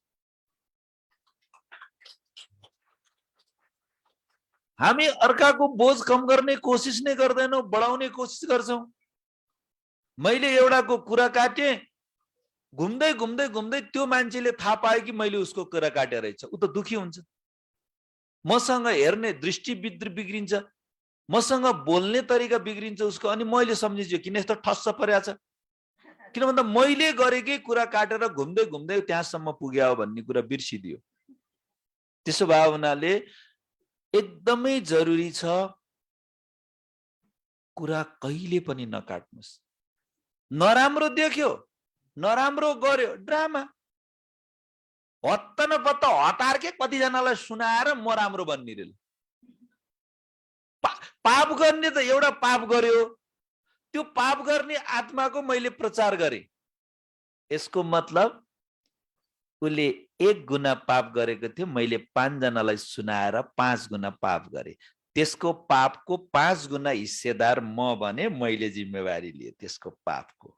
हामी अर्काको बोझ कम गर्ने कोसिस नै गर्दैनौँ, बढाउने कोसिस गर्छौँ। मैले एउटाको कुरा काटेँ, घुम्दै घुम्दै घुम्दै त्यो मान्छेले थाहा पायो कि मैले उसको कुरा काटेर रहेछ, ऊ त दुखी हुन्छ। मसँग हेर्ने दृष्टि बिग्रिन्छ, मसँग बोल्ने तरिका बिग्रिन्छ उसको। अनि मैले सम्झिन्छु किन यस्तो ठस्स परेको छ, किन भन्दा मैले गरेकै कुरा काटेर घुम्दै घुम्दै त्यहाँसम्म पुग्यो भन्ने कुरा बिर्सिदियो। त्यसो भए हुनाले एकदमै जरुरी छ कुरा कहिले पनि नकाट्नुस्। नराम्रो देख्यो, नराम्रो गर्यो, ड्रामा हत्त न पत्त हतार के कतिजनालाई सुनाएर म राम्रो बन्ने रे। पाप गर्ने त एउटा पाप गर्यो, त्यो पाप गर्ने आत्माको मैले प्रचार गरेँ। यसको मतलब उसले 1 गुना पाप गरेको थियो, मैले 5 जनालाई सुनाएर 5 गुना पाप गरेँ। त्यसको पापको 5 गुना हिस्सेदार म बने, मैले जिम्मेवारी लिए त्यसको पापको।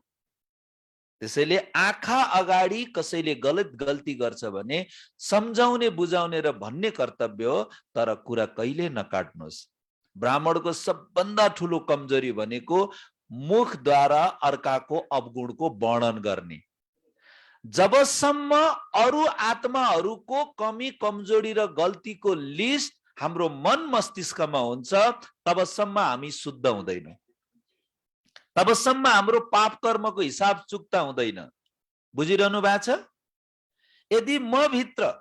त्यसैले आँखा अगाडि कसैले गल्ती गर्छ भने सम्झाउने, बुझाउने र भन्ने कर्तव्य हो, तर कुरा कहिले नकाट्नुहोस्। ब्राह्मणको सबभन्दा ठुलो कमजोरी भनेको मुखद्वारा अर्काको अवगुणको वर्णन गर्ने। जबसम्म अरू आत्माहरूको कमी, कमजोरी र गल्तीको लिस्ट हाम्रो मन मस्तिष्कमा हुन्छ, तबसम्म हामी शुद्ध हुँदैनौँ। तबसम्म हाम्रो पाप कर्मको हिसाब चुक्ता हुँदैन। बुझिरहनु भएको छ? यदि म भित्र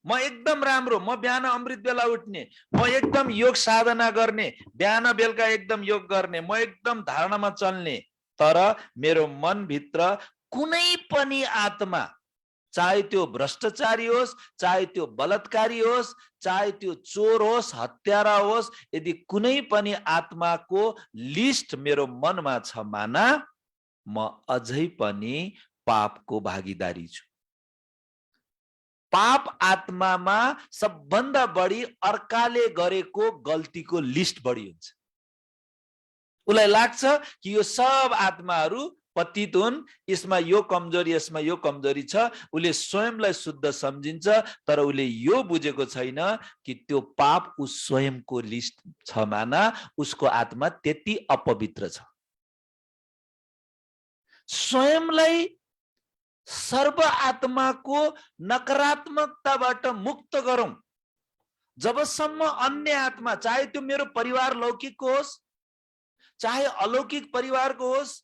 म एकदम राम्रो, म बिहान अमृत बेला उठ्ने, म एकदम योग साधना गर्ने, बिहान बेलुका एकदम योग गर्ने, म एकदम धारणामा चल्ने, तर मेरो मन भित्र कुनै पनि आत्मा, चाहे त्यो भ्रष्टाचारी होस्, चाहे त्यो बलात्कारी होस्, चाहे त्यो चोर होस्, हत्यारा होस्, यदि कुनै पनि आत्माको लिस्ट मेरो मनमा छ माना म अझै पनि पापको भागीदारी छु। पाप आत्मामा सबभन्दा बढी अर्काले गरेको गल्तीको लिस्ट बढी हुन्छ। उसलाई लाग्छ कि यो सब आत्माहरू पतित हुन्, यसमा यो कमजोरी यसमा यो कमजोरी छ। उसले स्वयंलाई शुद्ध सम्झिन्छ, तर उसले यो बुझेको छैन कि त्यो पाप उस स्वयंको लिस्ट छ माना उसको आत्मा त्यति अपवित्र छ। स्वयंलाई सर्व आत्माको नकारात्मकताबाट मुक्त गरौं। जबसम्म अन्य आत्मा, चाहे त्यो मेरो परिवार लौकिकको होस्, चाहे अलौकिक परिवारको होस्,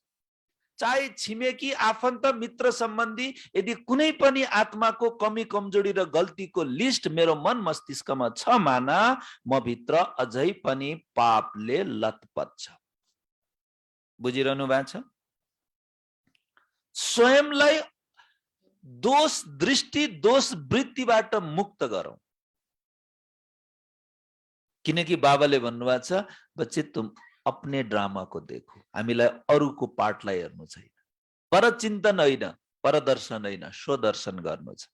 चाहे छिमेकी आफन्त मित्र सम्बन्धी, यदि कुनै पनि आत्माको कमी कमजोरी र गल्तीको लिस्ट मेरो मन मस्तिष्कमा छ माना म भित्र अझै पनि पापले लतपत छ। बुझिरहनु भएको छ? स्वयंलाई दोष दृष्टि दोष वृत्तिबाट मुक्त गरौं। किनकि बाबाले भन्नुभएको छ, बच्चे तुम अपने ड्रामा को देखो। हामीलाई अरूको पार्टलाई हेर्नु छैन, परचिन्तन होइन, परदर्शन होइन, स्वदर्शन गर्नु छ।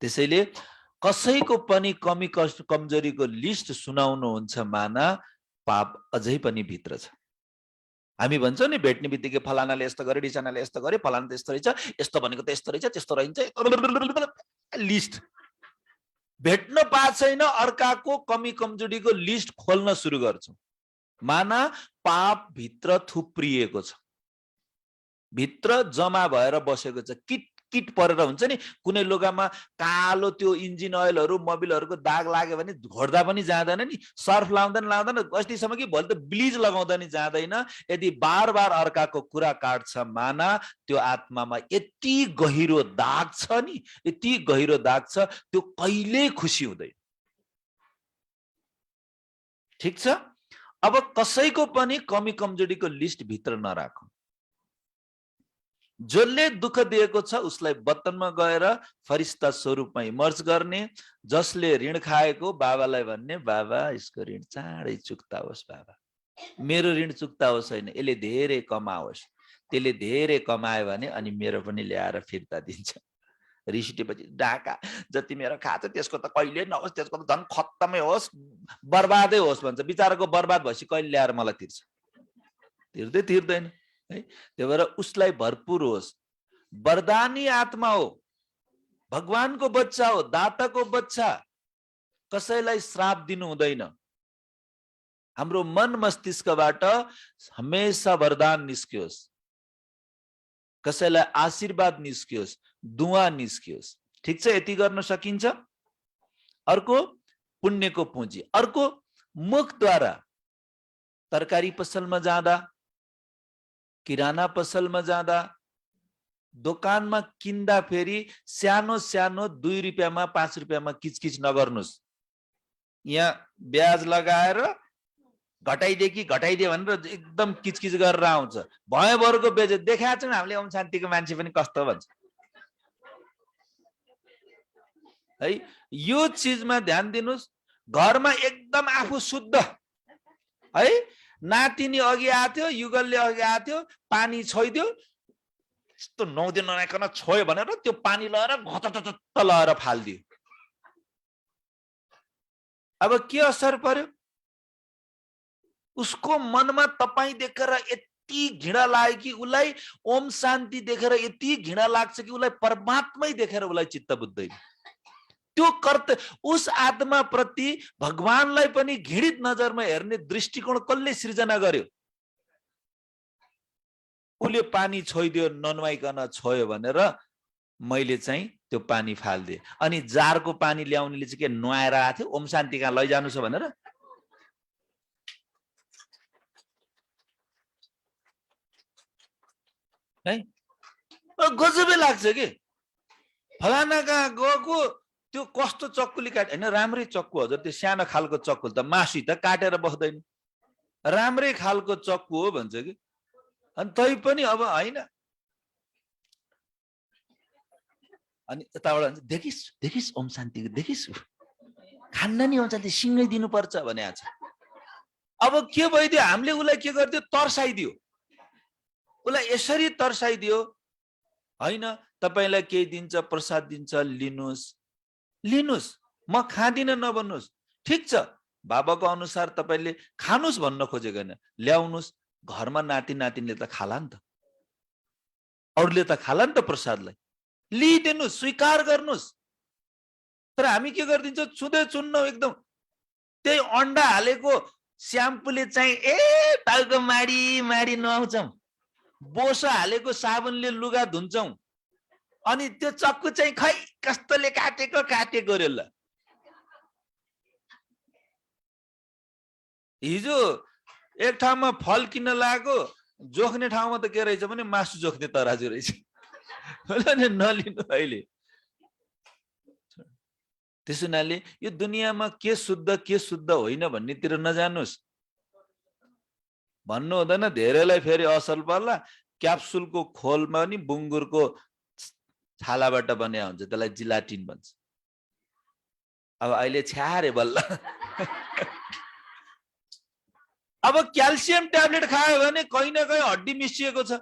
त्यसैले कसैको पनि कमी कमजोरीको लिस्ट सुनाउनुहुन्छ माना पाप अझै पनि भित्र छ। हामी भन्छौँ नि भेट्ने बित्तिकै फलानाले यस्तो गरे, ढिसानाले यस्तो गरे, फलाना त यस्तो रहेछ, यस्तो भनेको त यस्तो रहेछ, त्यस्तो रहन्छ, लिस्ट भेट्न पाएको छैन, अर्काको कमी कमजोरीको लिस्ट खोल्न सुरु गर्छौं माना पाप भित्र थुप्रिएको छ, भित्र जमा भएर बसेको छ। किट किट परेर हुन्छ नि, कुनै लुगामा कालो त्यो इन्जिन ओइलहरु मोबिलहरुको दाग लाग्यो भने घोड्दा पनि जाँदैन नि, सर्फ लाउँदैन अस्तिसम्म कि भोलि त ब्लिच लगाउँदा नि जाँदैन। यदि बार बार अर्काको कुरा काट्छ माना त्यो आत्मामा यति गहिरो दाग छ नि, यति गहिरो दाग छ, त्यो कहिल्यै खुसी हुँदैन। ठीक छ? अब कसैको पनि कमी कमजोरीको लिस्ट भित्र नराखौं। जसले दुःख दिएको छ उसलाई वतनमा गएर फरिस्ता स्वरूपमा इमर्ज गर्ने, जसले ऋण खाएको बाबालाई भन्ने, बाबा यसको ऋण चाँडै चुक्ता होस्, बाबा मेरो ऋण चुक्ता होस् होइन, यसले धेरै कमाओस्, त्यसले धेरै कमायो भने अनि मेरो पनि ल्याएर फिर्ता दिन्छ। रिसिटेपछि डाका जति मेरो खाछ त्यसको त कहिले नहोस्, त्यसको त झन् खत्तमै होस्, बर्बादै होस् भन्छ। बिचाराको बर्बाद भएपछि कहिले ल्याएर मलाई तिर्छ? तिर्दैन है। त्यही भएर उसलाई भरपूर होस्। वरदानी आत्मा हो, भगवानको बच्चा हो, दाताको बच्चा, कसैलाई श्राप दिनु हुँदैन। हाम्रो मन मस्तिष्कबाट हमेशा वरदान निस्कियोस्, कसैलाई आशीर्वाद निस्कियोस्, दुआ निस्कियोस्। ठीक छ? यति गर्न सकिन्छ। अर्को पुण्यको पुँजी। अर्को मुखद्वारा तरकारी पसलमा जाँदा, किराना पसलमा जाँदा, दोकानमा किन्दा फेरि सानो सानो 2 रुपैयाँमा 5 रुपैयाँमा किचकिच नगर्नुस्। यहाँ ब्याज लगाएर घटाइदिए भनेर एकदम किचकिच गरेर आउँछ। भयभरको बेज देखाएको छ हामीले। ओम शान्तिको मान्छे पनि कस्तो भन्छ है। यो चिजमा ध्यान दिनुस्। घरमा एकदम आफू शुद्ध है। नातिनी अघि आथ्यो, युगलले अघि आथ्यो, पानी छोइदियो, यस्तो 9 दिन नआइकन छोयो भनेर त्यो पानी लगाएर घटटट लगाएर फाल्दियो। अब के असर पर्यो? उसको मनमा तपाई देखेर यति घृणा लाग्यो कि उसलाई ओम शान्ति देखेर यति घृणा लाग्छ कि उसलाई परमात्मै देखेर उसलाई चित्त बुझ्दैन। त्यो उस आत्मा प्रति भगवानलाई पनि घृणित नजरमा हेर्ने दृष्टिकोण कसले सृजना गर्यो? उसले पानी छोइदियो, ननुहाइकन छोयो भनेर मैले चाहिँ त्यो पानी फाल्दिए। अनि जारको पानी ल्याउनेले चाहिँ के नुहाएर आथ्यो, ओम शान्ति कहाँ लैजानु छ भनेर? है गजबै लाग्छ के। फलाना कहाँ गएको, त्यो कस्तो चक्कुले काट, हैन राम्रै चक्कु हजुर, त्यो सानो खालको चक्कु त मासु त काटेर बस्दैन, राम्रै खालको चक्कु हो भन्छ कि। अनि तै पनि अब हैन। अनि यताबाट देखिस् ओम शान्तिको देखिस्, खान्न नि ओम शान्ति सिँगै दिनुपर्छ भने आज। अब के भइदियो? हामीले उसलाई के गरिदियो? तर्साइदियो। उसलाई यसरी तर्साइदियो, हैन तपाईलाई केही दिन्छ, प्रसाद दिन्छ, लिनुस्, म खादिन नभन्नुस्। ठीक छ, बाबाको अनुसार तपाईले खानुस् भन्न खोजेको हैन, ल्याउनुस्, घरमा नाति नातिनले त खाला नि त, अरूले त खाला नि त प्रसादलाई, लिइदिनुस्, स्वीकार गर्नुस्। तर हामी के गरिदिन्छौँ, छुँदै चुन्न एकदम त्यही अन्डा हालेको स्याम्पूले चाहिँ टाउको माडी माडी नुहाउँछौँ, बोसो हालेको साबुनले लुगा धुन्छौँ, अनि त्यो चक्कु चाहिँ खै कस्तोले काटेको रे ल। हिजो एक ठाउँमा फल किन्न लागेको, जोख्ने ठाउँमा त के रहेछ भने मासु जोख्ने तराजु रहेछ। नलिनु अहिले। त्यसो हुनाले यो दुनियाँमा के शुद्ध होइन भन्नेतिर नजानुस्। भन्नु हुँदैन धेरैलाई फेरि असल पर्ला, क्याप्सुलको खोलमा नि बुङ्गुरको छालाबाट बनिया हुन्छ, त्यसलाई जिलाटिन भन्छ। अब अहिले छ्यारे बल्ल। अब क्याल्सियम ट्याब्लेट खायो भने कहीँ न कहीँ हड्डी मिसिएको छ।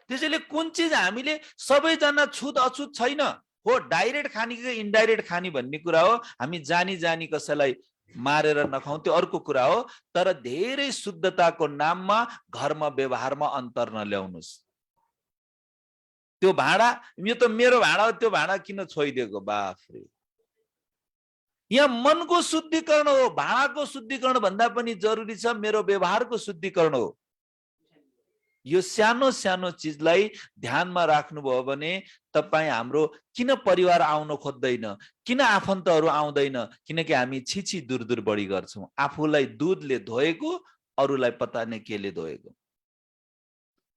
त्यसैले कुन चिज हामीले सबैजना छुत अछुत छैन हो, डाइरेक्ट खाने कि इन्डाइरेक्ट खाने भन्ने कुरा हो। हामी जानी कसैलाई मारेर नखाउँ त्यो अर्को कुरा हो, तर धेरै शुद्धताको नाममा घरमा व्यवहारमा अन्तर नल्याउनुस्। त्यो भाँडा, यो त मेरो भाँडा हो, त्यो भाँडा किन छोइदिएको, बाफरे। यहाँ मनको शुद्धिकरण हो, भाँडाको शुद्धिकरण भन्दा पनि जरुरी छ मेरो व्यवहारको शुद्धिकरण हो। यो सानो सानो चिजलाई ध्यानमा राख्नुभयो भने तपाईँ हाम्रो किन परिवार आउन खोज्दैन, किन आफन्तहरू आउँदैन, किनकि हामी छिछि दूर बढी गर्छौँ। आफूलाई दुधले धोएको, अरूलाई पता नै केले धोएको।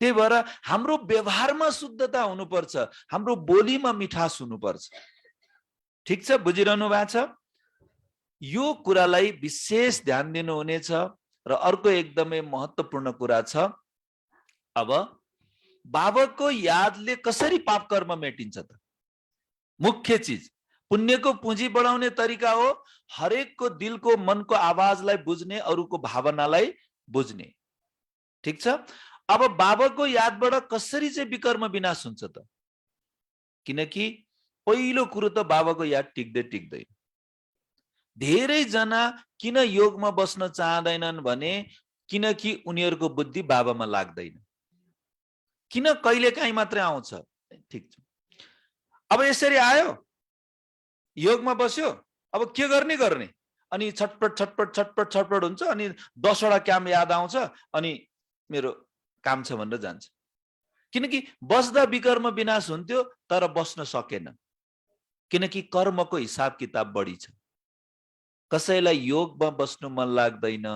त्यही भएर हाम्रो व्यवहारमा शुद्धता हुनुपर्छ, हाम्रो बोलीमा मिठास हुनुपर्छ। ठिक छ, बुझिरहनु भएको छ? यो कुरालाई विशेष ध्यान दिनुहुनेछ। र अर्को एकदमै महत्त्वपूर्ण कुरा छ, अब बाबाको यादले कसरी पाप कर्म मेटिन्छ त? मुख्य चिज पुण्यको पुँजी बढाउने तरिका हो हरेकको दिलको मनको आवाजलाई बुझ्ने, अरूको भावनालाई बुझ्ने। ठिक छ? अब बाबाको यादबाट कसरी चाहिँ विकर्म विनाश हुन्छ त? किनकि पहिलो कुरो त बाबाको याद टिक्दैन। धेरै जना किन योगमा बस्न चाहदैनन् भने किनकि उनीहरूको बुद्धि बाबामा लाग्दैन। किन कहिलेकाहीँ मात्रै आउँछ। ठिक छ, अब यसरी आयो, योगमा बस्यो, अब के गर्ने अनि छटपट हुन्छ, अनि 10 वटा काम याद आउँछ, अनि मेरो काम छ भनेर जान्छ। किनकि बस्दा विकर्म विनाश हुन्थ्यो, तर बस्न सकेन, किनकि कर्मको हिसाब किताब बढी छ। कसैलाई योगमा बस्नु मन लाग्दैन,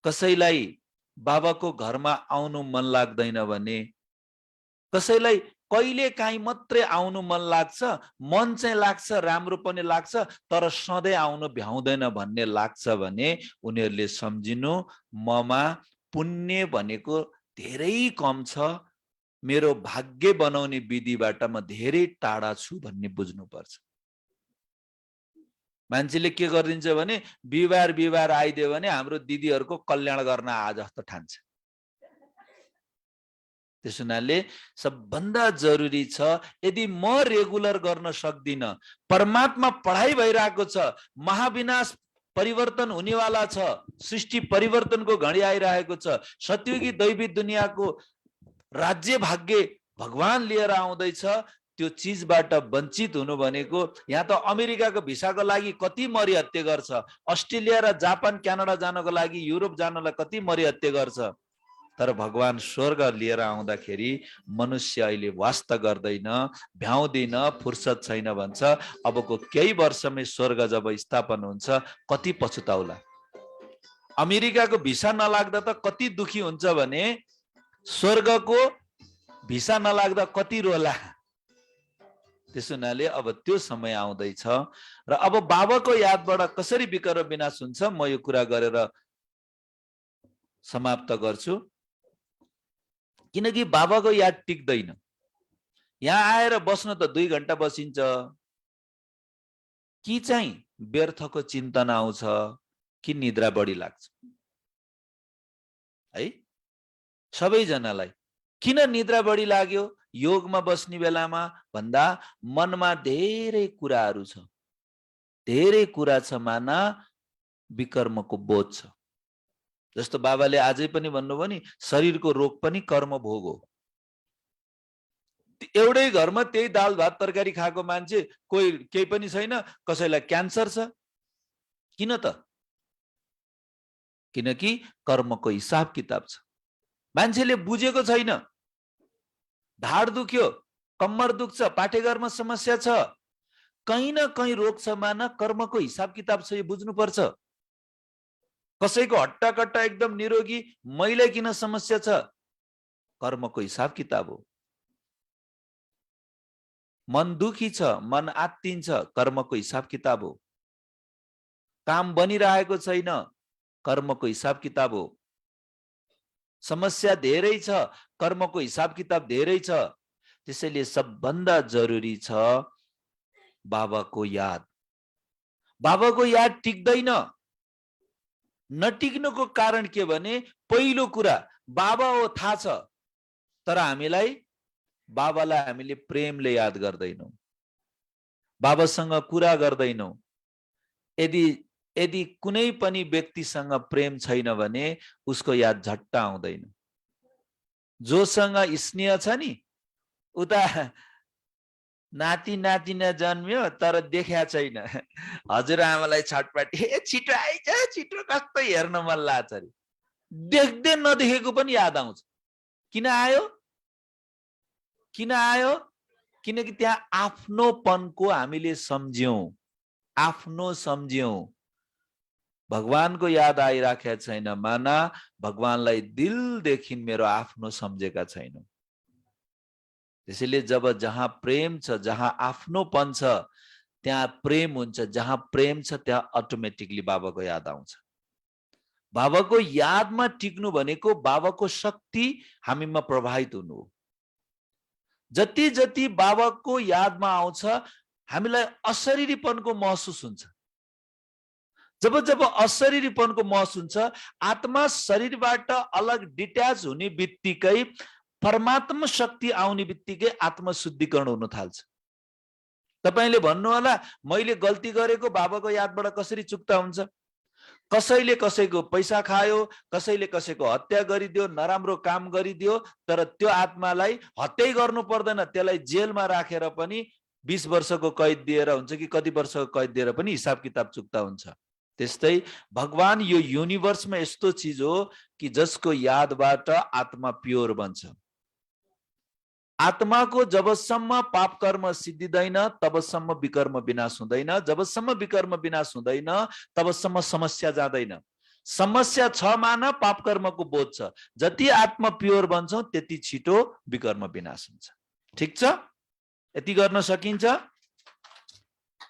कसैलाई बाबाको घरमा आउनु मन लाग्दैन भने, कसैलाई कहिले काहीँ मात्रै आउनु मन लाग्छ, मन चाहिँ लाग्छ, राम्रो पनि लाग्छ, तर सधैँ आउनु भ्याउँदैन भन्ने लाग्छ भने उनीहरूले सम्झिनु ममा पुण्य भनेको धेरै कम छ, मेरो भाग्य बनाउने विधिबाट म धेरै टाढा छु भन्ने बुझ्नुपर्छ। मान्छेले के गरिदिन्छ भने बिहिबार आइदियो भने हाम्रो दिदीहरूको कल्याण गर्न आ जस्तो ठान्छ। त्यस हुनाले सबभन्दा जरुरी छ, यदि म रेगुलर गर्न सक्दिन, परमात्मा पढाइ भइरहेको छ, महाविनाश परिवर्तन हुनेवाला छ, सृष्टि परिवर्तनको घडी आइरहेको छ, सत्युगी दैवी दुनियाँको राज्य भाग्य भगवान लिएर आउँदैछ, त्यो चिजबाट वञ्चित हुनु भनेको, यहाँ त अमेरिकाको भिसाको लागि कति मरिहत्ते गर्छ, अस्ट्रेलिया र जापान क्यानाडा जानको लागि, युरोप जानलाई कति मरिहत्ते गर्छ, तर भगवान स्वर्ग लिएर आउँदाखेरि मनुष्य अहिले वास्ता गर्दैन, भ्याउँदैन, फुर्सद छैन भन्छ। अबको केही वर्षमै स्वर्ग जब स्थापना हुन्छ कति पछुताउला। अमेरिकाको भिसा नलाग्दा त कति दुखी हुन्छ भने स्वर्गको भिसा नलाग्दा कति रोला। त्यसो हुनाले अब त्यो समय आउँदैछ र अब बाबाको यादबाट कसरी विकर्म विनाश हुन्छ म यो कुरा गरेर समाप्त गर्छु। किनकि बाबाको याद टिक्दैन। यहाँ आएर बस्न त 2 घण्टा बसिन्छ, कि चाहिँ व्यर्थको चिन्तना आउँछ कि निद्रा बढी लाग्छ है। सबैजनालाई किन निद्रा बढी लाग्यो योगमा बस्ने बेलामा भन्दा मनमा धेरै कुराहरू छ, धेरै कुरा छ, माना विकर्मको बोध छ। जस्तो बाबाले आजै पनि भन्नुभयो नि, शरीरको रोग पनि कर्म भोग हो। एउटै घरमा त्यही दाल भात तरकारी खाएको मान्छे कोही केही पनि छैन, कसैलाई क्यान्सर छ। किन त? किनकि कर्मको हिसाब किताब छ। मान्छेले बुझेको छैन। ढाड दुख्यो, कम्मर दुख्छ, पाठेघरमा समस्या छ, कहीँ न कहीँ रोग छ माना कर्मको हिसाब किताब छ, यो बुझ्नुपर्छ। कसैको हट्टाकट्टा एकदम निरोगी, मैले किन समस्या छ? कर्मको हिसाब किताब हो। मन दुखी छ, मन आत्तिन्छ, कर्मको हिसाब किताब हो। काम बनिरहेको छैन, कर्मको हिसाब किताब हो। समस्या धेरै छ, कर्मको हिसाब किताब धेरै छ। त्यसैले सबभन्दा जरुरी छ बाबाको याद। बाबाको याद टिक्दैन। नटिक्नुको कारण के भने, पहिलो कुरा बाबा हो थाहा छ, तर बाबालाई हामीले प्रेमले याद गर्दैनौं, बाबासँग कुरा गर्दैनौं। यदि कुनै पनि व्यक्तिसँग प्रेम छैन भने उसको याद झट्ट आउँदैन। जोसँग स्नेह छ नि, उता नाति नातिना जन्मियो तर देखा छैन, हजुरआमालाई छटपटी, छिटो आइज, छिटो, कस्तो हेर्न मन लाग्छ अरे। देख्दै नदेखेको पनि याद आउँछ। किन आयो? किनकि त्यहाँ आफ्नोपनको हामीले सम्झ्यौं, आफ्नो सम्झ्यौं। भगवानको याद आइराखेको छैन माना भगवानलाई दिलदेखि मेरो आफ्नो सम्झेका छैनौं। त्यसैले जब जहाँ प्रेम छ, जहाँ आफ्नोपन छ, त्यहाँ प्रेम हुन्छ। जहाँ प्रेम छ त्यहाँ अटोमेटिकली बाबाको याद आउँछ। बाबाको यादमा टिक्नु भनेको बाबाको शक्ति हामीमा प्रभावित हुनु हो। जति जति बाबाको यादमा आउँछ हामीलाई अशरीरीपनको महसुस हुन्छ। जब जब अशरीरीपनको महसुस हुन्छ, आत्मा शरीरबाट अलग डिट्याच हुने बित्तिकै, परमात्मा शक्ति आउने बित्तिकै आत्मशुद्धिकरण हुन थाल्छ। तपाईले भन्नु होला, मैले गल्ती गरेको बाबाको यादबाट कसरी चुक्ता हुन्छ? कसैले कसैको पैसा खायो, कसैले कसैको हत्या गरिदियो, नराम्रो काम गरिदियो, तर त्यो आत्मालाई हत्या गर्नु पर्दैन, त्यसलाई जेलमा राखेर पनि 20 वर्षको कैद दिएर हुन्छ कि कति वर्षको कैद दिएर पनि हिसाब किताब चुक्ता हुन्छ। त्यस्तै भगवान यो युनिभर्समा यस्तो चीज हो कि जसको यादबाट आत्मा प्योर बन्छ। आत्माको जबसम्म पाप कर्म सिद्धिदैन तबसम्म विकर्म विनाश हुँदैन। जबसम्म विकर्म विनाश हुँदैन तबसम्म समस्या जाँदैन। समस्या छ माना पाप कर्मको बोध छ। जति आत्मा प्योर बन्छ त्यति छिटो विकर्म विनाश हुन्छ। ठीक छ? यति गर्न सकिन्छ?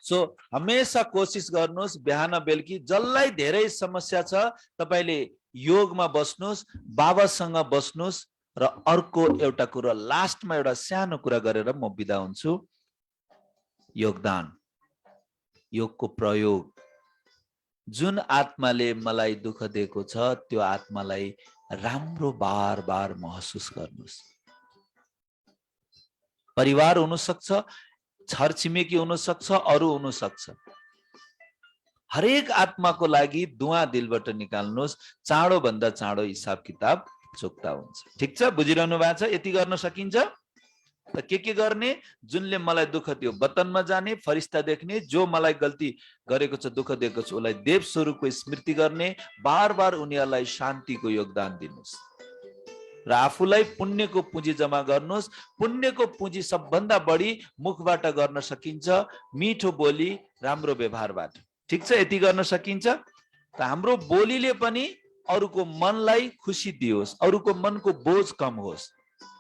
सो हमेशा कोशिश गर्नुहोस् बिहान बेलुकी जसलाई धेरै समस्या छ तपाईले योगमा बस्नुहोस्, बाबासँग बस्नुहोस्। र अर्को एउटा कुरा, लास्टमा एउटा सानो कुरा गरेर म बिदा हुन्छु। योगदान, योगको प्रयोग। जुन आत्माले मलाई दुःख दिएको छ त्यो आत्मालाई राम्रो बार बार महसुस गर्नुहोस्। परिवार हुन सक्छ, छरछिमेकी हुन सक्छ, अरु हुन सक्छ। हरेक आत्माको लागि दुआ दिलबाट निकाल्नुहोस्। चाँडो भन्दा चाँडो हिसाब किताब चुक्ता हुन्छ। ठीक छ? बुझिरहनु भएको छ? यति गर्न सकिन्छ? त के गर्ने? जुनले मलाई दुःख दियो वतनमा जाने, फरिस्ता देख्ने, जो मलाई गल्ती गरेको छ, दुःख दिएको छ, उसलाई देव स्वरूपको स्मृति गर्ने, बार बार उनीहरूलाई शान्तिको योगदान दिनुहोस् र आफूलाई पुण्यको पुँजी जम्मा गर्नुहोस्। पुण्यको पुँजी सबभन्दा बढी मुखबाट गर्न सकिन्छ, मिठो बोली, राम्रो व्यवहारबाट। ठीक छ? यति गर्न सकिन्छ? त हाम्रो बोलीले पनि अरूको मनलाई खुसी दियोस्, अरूको मनको बोझ कम होस्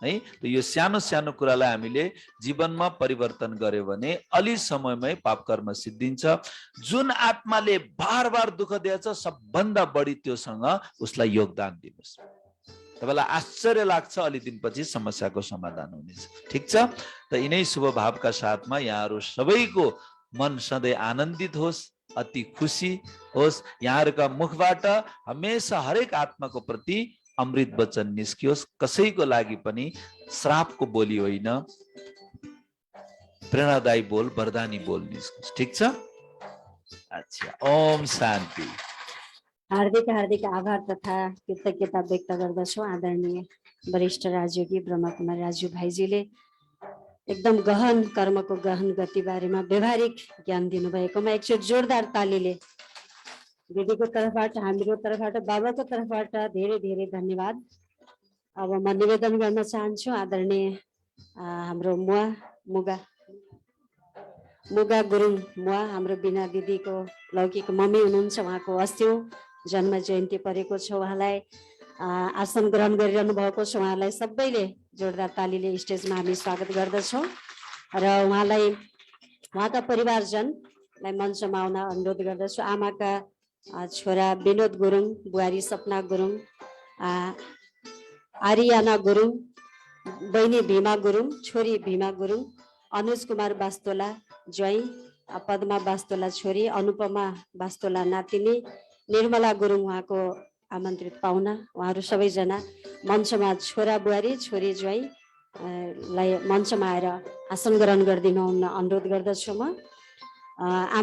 है। त यो सानो सानो कुरालाई हामीले जीवनमा परिवर्तन गर्यो भने अलि समयमै पाप कर्म सिद्धिन्छ। जुन आत्माले बार बार दुःख दिएछ सबभन्दा बढी त्योसँग उसलाई योगदान दिनुहोस्। तपाईलाई आश्चर्य लाग्छ, अलि दिनपछि समस्याको समाधान हुनेछ। ठीक छ? त यिनै शुभ भावका साथमा यहाँहरू सबैको मन सधैँ आनन्दित होस्, अति खुशी होस्। यहाँहरूका मुखबाट हमेशा हरेक आत्माको प्रति अमृत वचन निस्कियोस्। कसैको लागि पनि श्रापको बोली होइन, प्रेरणादायी बोल, वरदानी बोल निस्कियोस्। ठीक छ? अच्छा, ओम शान्ति। हार्दिक हार्दिक आभार तथा कृतज्ञता व्यक्त गर्दछौँ आदरणीय वरिष्ठ राजयोगी ब्रह्मकुमार राजु भाइजीले एकदम गहन कर्मको गहन गति बारेमा व्यवहारिक ज्ञान दिनुभएकोमा एकचोटि जोरदार तालीले दिदीको तर्फबाट हाम्रो तर्फबाट बाबाको तर्फबाट धेरै धेरै धन्यवाद। अब म निवेदन गर्न चाहन्छु आदरणीय हाम्रो मुगा गुरुङ हाम्रो बिना दिदीको लौकिक मम्मी हुनुहुन्छ। उहाँको अस्तिौं जन्म जयन्ती परेको छ। उहाँलाई आसन ग्रहण गरिरहनु भएको छ। उहाँलाई सबैले जोरदार तालीले स्टेजमा हामी स्वागत गर्दछौँ र उहाँका परिवारजनलाई मञ्चमा आउन अनुरोध गर्दछु। आमाका छोरा विनोद गुरुङ, बुहारी सपना गुरुङ, आर्याना गुरुङ, बहिनी भीमा गुरुङ, छोरी भीमा गुरुङ, अनुज कुमार बास्तोला ज्वाइँ, पद्मा बास्तोला छोरी, अनुपमा बास्तोला नातिनी, निर्मला गुरुङ उहाँको आमन्त्रित पाहुना, उहाँहरू सबैजना मञ्चमा छोरा बुहारी छोरी ज्वाइँ लाई मञ्चमा आएर आसन ग्रहण गरिदिनु हुन अनुरोध गर्दछु म।